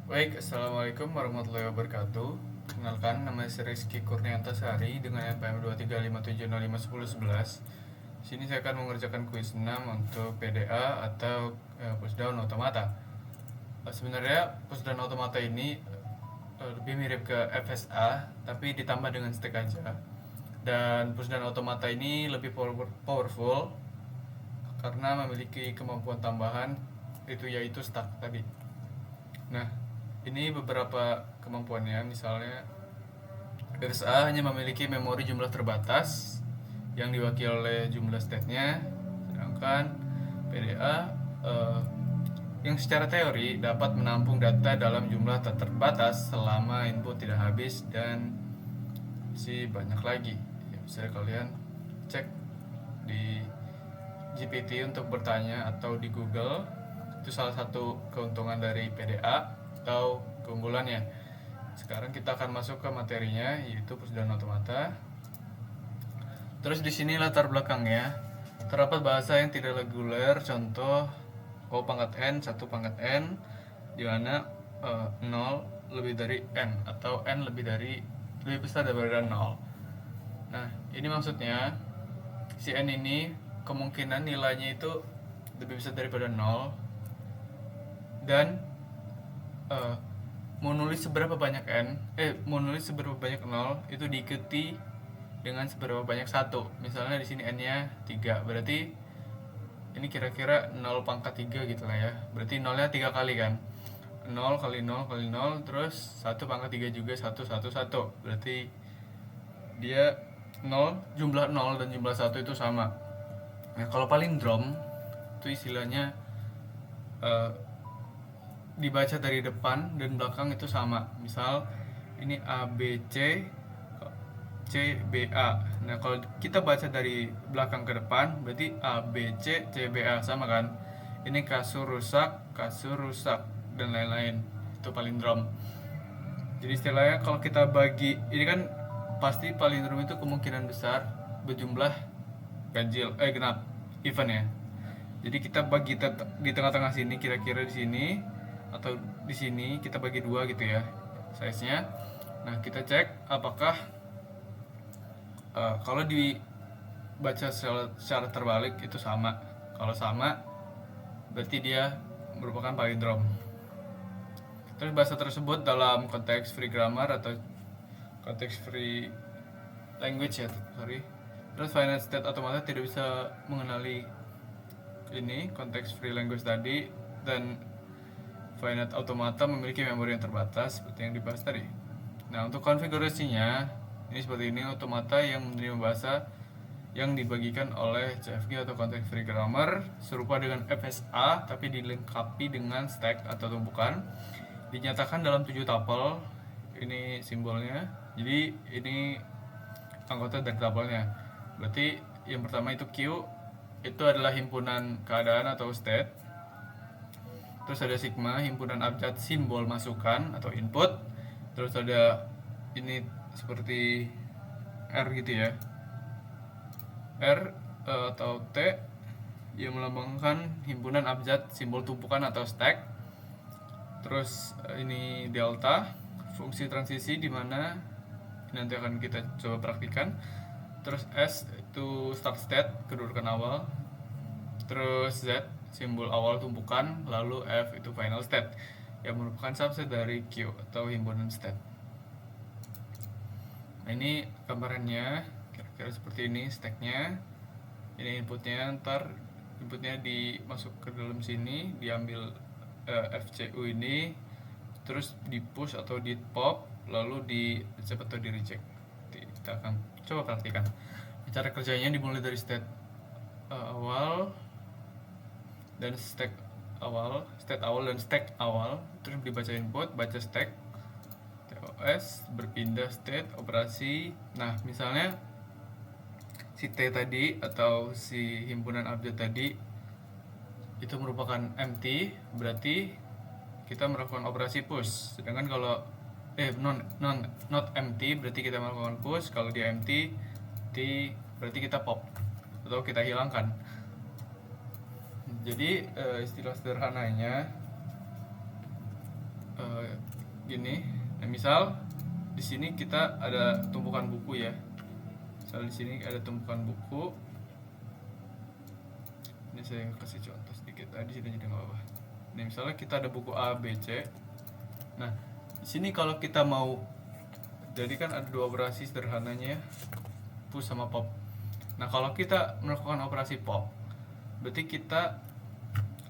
Baik, Assalamualaikum warahmatullahi wabarakatuh. Kenalkan, nama saya Rizky Kurniantasari dengan NPM 235705111. Di sini saya akan mengerjakan kuis 6 untuk PDA atau pushdown otomata. Sebenarnya pushdown otomata ini lebih mirip ke FSA, tapi ditambah dengan stack aja. Dan pushdown otomata ini lebih powerful karena memiliki kemampuan tambahan, itu yaitu stack tadi. Nah, ini beberapa kemampuannya. Misalnya, RSA hanya memiliki memori jumlah terbatas yang diwakili oleh jumlah state-nya, sedangkan PDA yang secara teori dapat menampung data dalam jumlah tak terbatas selama input tidak habis, dan masih banyak lagi. Ya, bisa kalian cek di GPT untuk bertanya atau di Google. Itu salah satu keuntungan dari PDA atau keunggulannya. Sekarang kita akan masuk ke materinya, yaitu pushdown otomata. Terus di sini latar belakangnya. Terdapat bahasa yang tidak reguler, contoh O pangkat N, 1 pangkat N, di mana 0 lebih dari N atau N lebih besar daripada 0. Nah, ini maksudnya si N ini kemungkinan nilainya itu lebih besar daripada 0, dan uh, mau nulis seberapa banyak mau nulis seberapa banyak 0 itu diikuti dengan seberapa banyak 1. Misalnya di sini n-nya 3, berarti ini kira-kira 0 pangkat 3 gitu lah ya. Berarti 0-nya 3 kali kan. 0 kali 0 kali 0, terus 1 pangkat 3 juga 1 1 1. Berarti dia 0, jumlah 0 dan jumlah 1 itu sama. Nah, kalau palindrom itu istilahnya dibaca dari depan dan belakang itu sama. Misal ini ABC CBA. Nah, kalau kita baca dari belakang ke depan berarti ABC CBA, sama kan? Ini kasur rusak dan lain-lain. Itu palindrom. Jadi istilahnya kalau kita bagi, ini kan pasti palindrom itu kemungkinan besar berjumlah genap even ya. Jadi kita bagi di tengah-tengah sini, kira-kira di sini atau di sini kita bagi dua gitu ya size-nya. Nah, kita cek apakah kalau dibaca secara terbalik itu sama. Kalau sama berarti dia merupakan palindrom. Terus bahasa tersebut dalam konteks free grammar atau konteks free language ya, sorry. Terus finite state otomatis tidak bisa mengenali ini konteks free language tadi, dan finite automata memiliki memori yang terbatas seperti yang dibahas tadi. Nah, untuk konfigurasinya ini seperti ini. Automata yang menerima bahasa yang dibagikan oleh CFG atau Context Free Grammar serupa dengan FSA tapi dilengkapi dengan stack atau tumpukan, dinyatakan dalam 7 tuple. Ini simbolnya. Jadi ini anggota dari tuple-nya. Berarti yang pertama itu Q, itu adalah himpunan keadaan atau state. Terus ada sigma, himpunan abjad simbol masukan atau input. Terus ada ini seperti R gitu ya, R atau T yang melambangkan himpunan abjad simbol tumpukan atau stack. Terus ini delta, fungsi transisi di mana nanti akan kita coba praktikan. Terus S itu start state, kedudukan awal. Terus Z simbol awal tumpukan, lalu F itu final state yang merupakan subset dari Q atau himpunan state. Nah, ini gambarannya kira-kira seperti ini stacknya. Ini inputnya, ntar inputnya dimasuk ke dalam sini, diambil FCU ini, terus di push atau di pop, lalu di accept atau di reject. Kita akan coba praktikan. Cara kerjanya dimulai dari state awal dan state awal dan stack awal, terus dibaca input, baca stack, TOS, berpindah state, operasi. Nah, misalnya si T tadi atau si himpunan abjad tadi itu merupakan empty, berarti kita melakukan operasi push. Sedangkan kalau not empty berarti kita melakukan push. Kalau dia empty berarti kita pop atau kita hilangkan. Jadi istilah sederhananya gini. Nah, misal di sini kita ada tumpukan buku ya. Misal di sini ada tumpukan buku. Ini saya kasih contoh sedikit. Di sini jadi nggak apa-apa. Nah, misalnya kita ada buku A, B, C. Nah, di sini kalau kita mau, jadi kan ada dua operasi sederhananya, push sama pop. Nah, kalau kita melakukan operasi pop, berarti kita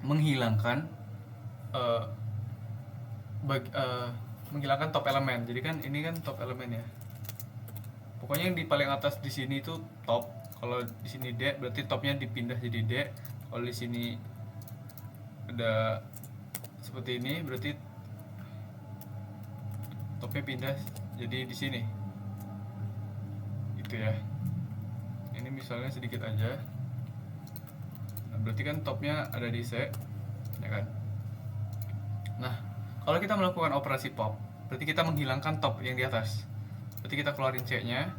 menghilangkan menghilangkan top elemen. Jadi kan ini kan top elemen ya. Pokoknya yang di paling atas di sini itu top. Kalau di sini D, berarti topnya dipindah jadi D. Kalau di sini ada seperti ini, berarti topnya pindah jadi di sini. Itu ya. Ini misalnya sedikit aja. Nah, berarti kan topnya ada di C, ya kan? Nah, kalau kita melakukan operasi pop, berarti kita menghilangkan top yang di atas. Berarti kita keluarin C-nya,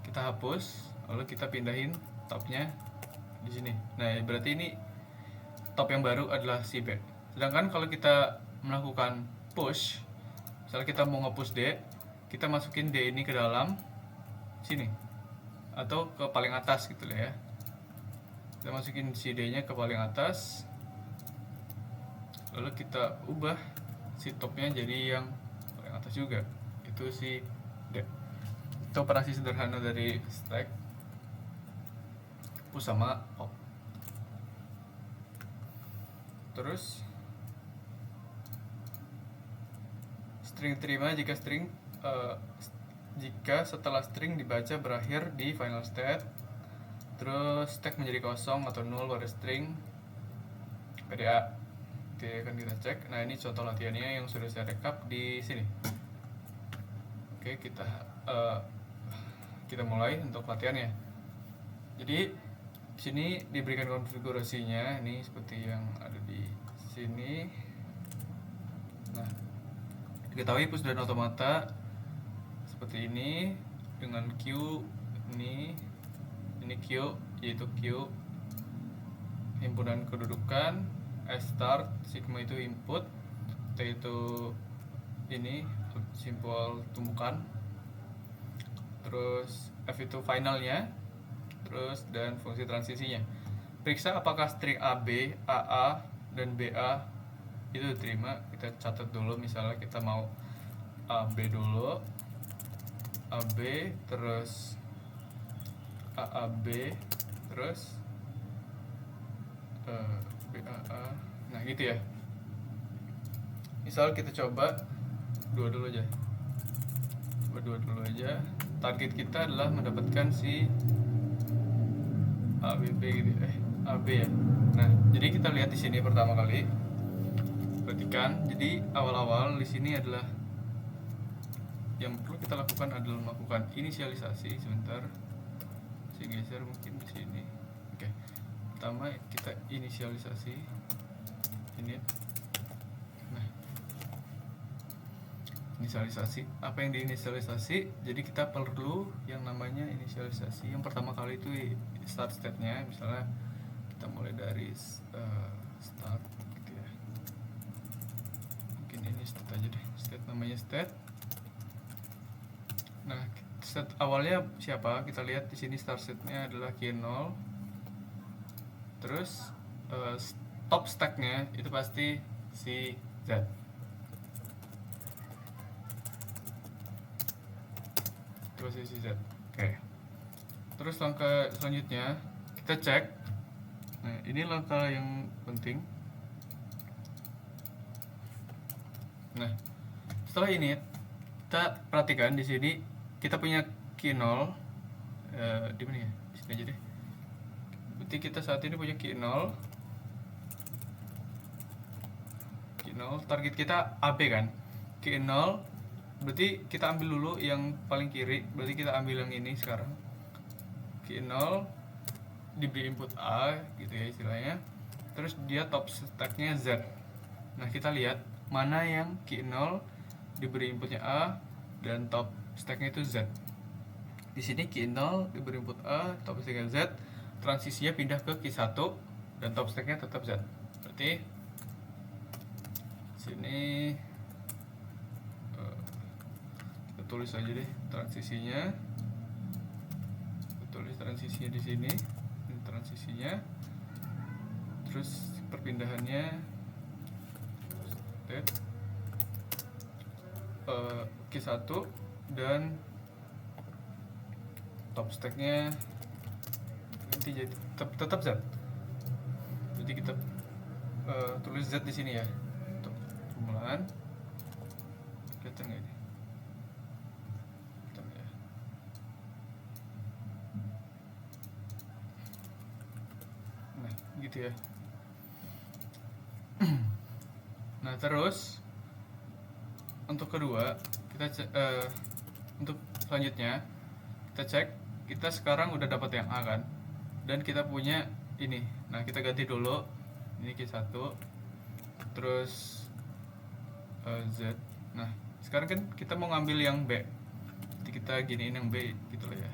kita hapus, lalu kita pindahin topnya di sini. Nah, berarti ini top yang baru adalah si B. Sedangkan kalau kita melakukan push, misalnya kita mau nge-push D, kita masukin D ini ke dalam sini atau ke paling atas gitu ya. Kita masukin si D-nya ke paling atas, lalu kita ubah si topnya jadi yang paling atas juga, itu si D. Itu operasi sederhana dari stack, push sama pop. Terus string terima jika setelah string dibaca berakhir di final state. Terus stack menjadi kosong atau null pada string PDA. Oke, akan kita cek. Nah, ini contoh latihannya yang sudah saya rekap di sini. Oke, kita mulai untuk latihannya. Jadi di sini diberikan konfigurasinya ini seperti yang ada di sini. Nah, diketahui push dan otomata seperti ini dengan Q ini Q, yaitu Q himpunan kedudukan, S start, sigma itu input, T itu ini simbol tumbukan, terus F itu finalnya, terus dan fungsi transisinya. Periksa apakah string AB, AA, dan BA itu diterima. Kita catat dulu, misalnya kita mau AB dulu, AB, terus AAB, terus BAA. Nah, gitu ya. Misal kita coba dua dulu aja. Target kita adalah mendapatkan si ABB gitu. AB ya. Nah, jadi kita lihat di sini pertama kali. Perhatikan, jadi awal-awal di sini adalah yang perlu kita lakukan adalah melakukan inisialisasi. Sebentar, saya geser mungkin di sini. Oke. Pertama kita inisialisasi ini. Nah, inisialisasi. Apa yang diinisialisasi? Jadi kita perlu yang namanya inisialisasi. Yang pertama kali itu start state-nya. Misalnya kita mulai dari start gitu ya. Mungkin ini state aja deh. State namanya state. Nah, state awalnya siapa? Kita lihat di sini start state-nya adalah Q0. Terus top stack-nya itu pasti si Z. Itu pasti si Z. Oke. Terus langkah selanjutnya kita cek. Nah, ini langkah yang penting. Nah, setelah ini kita perhatikan di sini kita punya Q0 di mana ya? Di sini aja deh. Berarti kita saat ini punya Q0. Target kita AB kan. Q0 berarti kita ambil dulu yang paling kiri. Berarti kita ambil yang ini sekarang. Q0 diberi input A gitu ya istilahnya. Terus dia top stack-nya Z. Nah, kita lihat mana yang Q0 diberi inputnya A dan top stack-nya itu Z. Di sini Q0 diberi input A, top stack-nya Z, transisinya pindah ke Q1 dan top stack-nya tetap Z. Berarti sini tulis aja deh transisinya. Kita tulis transisinya di sini. Ini transisinya. Terus perpindahannya state Q1 dan top stacknya nanti jadi tetap Z. Jadi kita tulis Z di sini ya. Untuk permulaan kelihatan nggak ini? Kelihatan ya. Nah, gitu ya. Nah, terus untuk kedua untuk selanjutnya kita cek, kita sekarang udah dapat yang A kan, dan kita punya ini. Nah, kita ganti dulu ini Q1 terus Z. Nah, sekarang kan kita mau ngambil yang B, jadi kita giniin yang B gitu loh ya.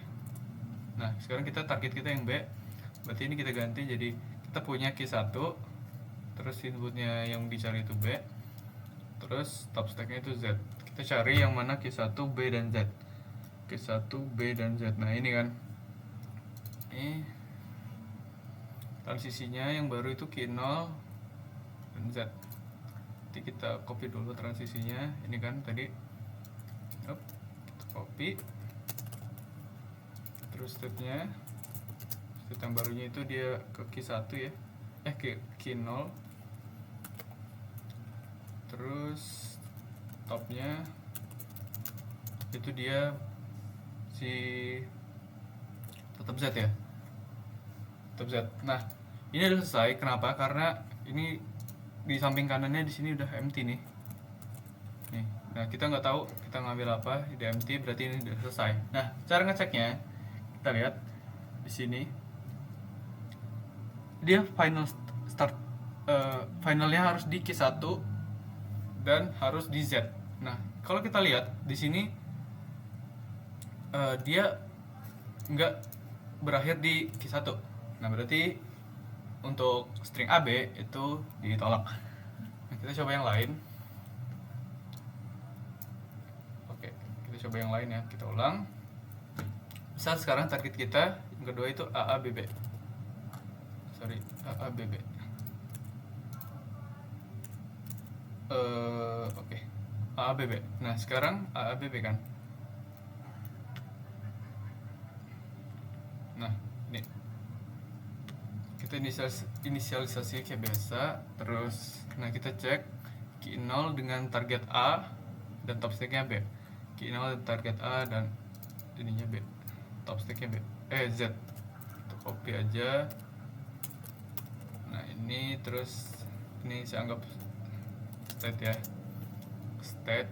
Nah, sekarang kita target kita yang B, berarti ini kita ganti jadi kita punya Q1 terus inputnya yang dicari itu B, terus top stacknya itu Z. Kita cari yang mana Q1, B, dan Z. Q1, B, dan Z. Nah, ini kan ini transisinya yang baru itu Q0 dan Z. Nanti kita copy dulu transisinya. Ini kan tadi kita copy, terus step yang barunya itu dia ke Q1 ya, ke Q0, terus topnya itu dia si tetap Z ya, tetap Z. Nah, ini udah selesai. Kenapa? Karena ini di samping kanannya di sini udah empty nih. Nah, kita nggak tahu kita ngambil apa, udah empty, berarti ini udah selesai. Nah, cara ngeceknya kita lihat di sini dia finalnya harus di Q1 dan harus di Z. Nah, kalau kita lihat di sini dia nggak berakhir di Q1. Nah, berarti untuk string AB itu ditolak. Nah, kita coba yang lain. Oke, kita coba yang lain ya. Kita ulang. Misal sekarang target kita yang kedua itu AABB. AABB. Oke. AABB. Nah, sekarang AABB kan. Nah, ini kita inisialisasi kayak biasa. Terus, nah kita cek Q0 dengan target A dan top stacknya B. Q0 dan target A dan ininya B, top stacknya B, Z. Kita copy aja. Nah, ini terus ini saya anggap state ya. State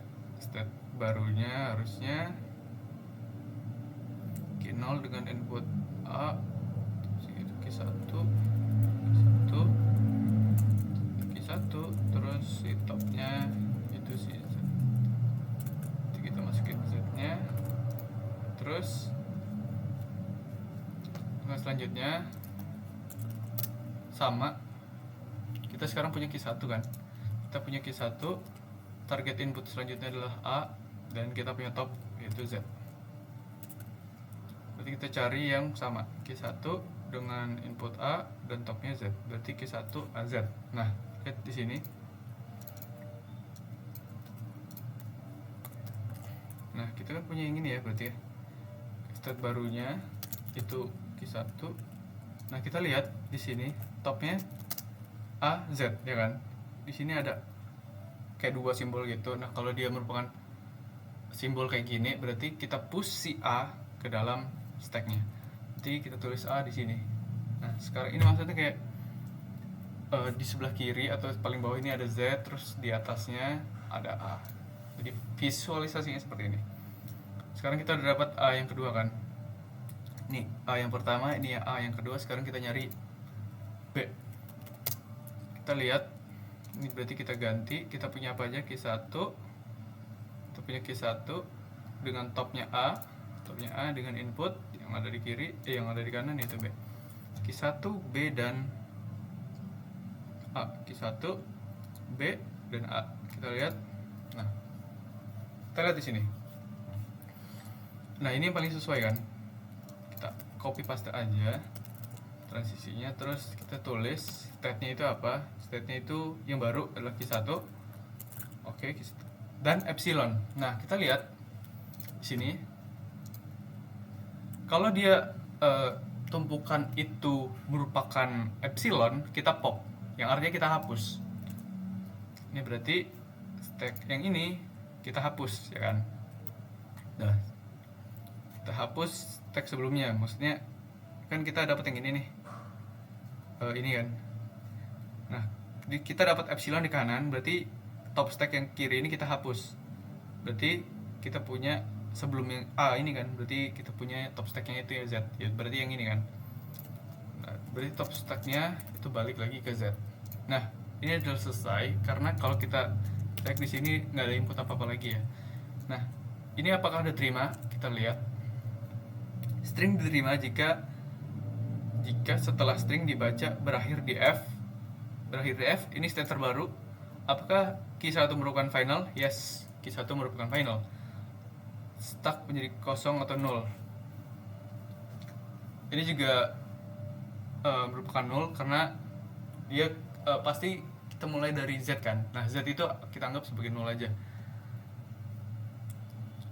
barunya harusnya Q0 dengan input A, Q1, terus si topnya itu si Z. Jadi kita masukin Z nya. Terus nah, selanjutnya sama, kita sekarang punya Q1 kan, kita punya Q1, target input selanjutnya adalah A, dan kita punya top yaitu Z. Berarti kita cari yang sama, Q1 dengan input A dan topnya Z, berarti Q1 AZ. Nah, lihat di sini. Nah, kita kan punya yang ini ya, berarti ya state barunya itu Q1. Nah, kita lihat di sini topnya AZ ya kan. Di sini ada kayak dua simbol gitu. Nah, kalau dia merupakan simbol kayak gini, berarti kita push si A ke dalam stacknya. Jadi kita tulis A di sini. Nah, sekarang ini maksudnya kayak di sebelah kiri atau paling bawah ini ada Z, terus di atasnya ada A. Jadi visualisasinya seperti ini. Sekarang kita udah dapat A yang kedua kan. Ini A yang pertama, ini A yang kedua. Sekarang kita nyari B. Kita lihat, ini berarti kita ganti. Kita punya apa aja? Q1. Kita punya Q1 dengan topnya A dengan input yang ada di kiri, yang ada di kanan itu B. Q1, B, dan A. Q1, B, dan A. Kita lihat. Nah, kita lihat di sini. Nah ini yang paling sesuai kan, kita copy paste aja transisinya, terus kita tulis state-nya itu apa. State-nya itu yang baru adalah Q1. Oke, dan epsilon. Nah kita lihat di sini, kalau dia tumpukan itu merupakan epsilon, kita pop, yang artinya kita hapus. Ini berarti stack yang ini kita hapus, ya kan. Nah, kita hapus stack sebelumnya, maksudnya kan kita dapat yang ini nih, ini kan. Nah, kita dapat epsilon di kanan, berarti top stack yang kiri ini kita hapus. Berarti kita punya sebelum yang A ini kan, berarti kita punya top stacknya itu ya Z, ya berarti yang ini kan. Nah, berarti top stacknya itu balik lagi ke Z. Nah ini sudah selesai, karena kalau kita cek di sini nggak ada input apa apa lagi ya. Nah ini apakah udah terima, kita lihat string diterima jika setelah string dibaca berakhir di F. Ini state terbaru. Apakah Q1 merupakan final? Yes, Q1 merupakan final. Stuck menjadi kosong atau 0. Ini juga merupakan 0 karena dia pasti kita mulai dari Z kan. Nah Z itu kita anggap sebagai 0 aja.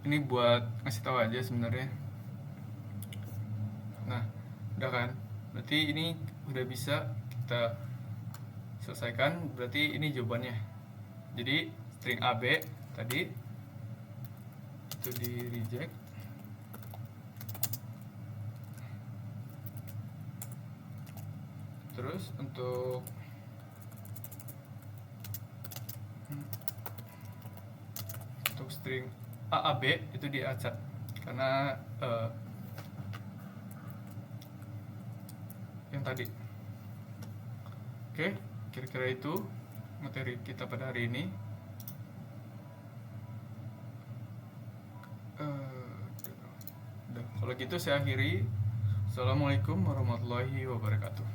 Ini buat ngasih tahu aja sebenarnya. Nah udah kan, berarti ini udah bisa kita selesaikan. Berarti ini jawabannya. Jadi string AB tadi itu di reject. Terus untuk string AAB itu diacak karena yang tadi. Oke, kira-kira itu materi kita pada hari ini. Kalau gitu saya akhiri. Assalamualaikum warahmatullahi wabarakatuh.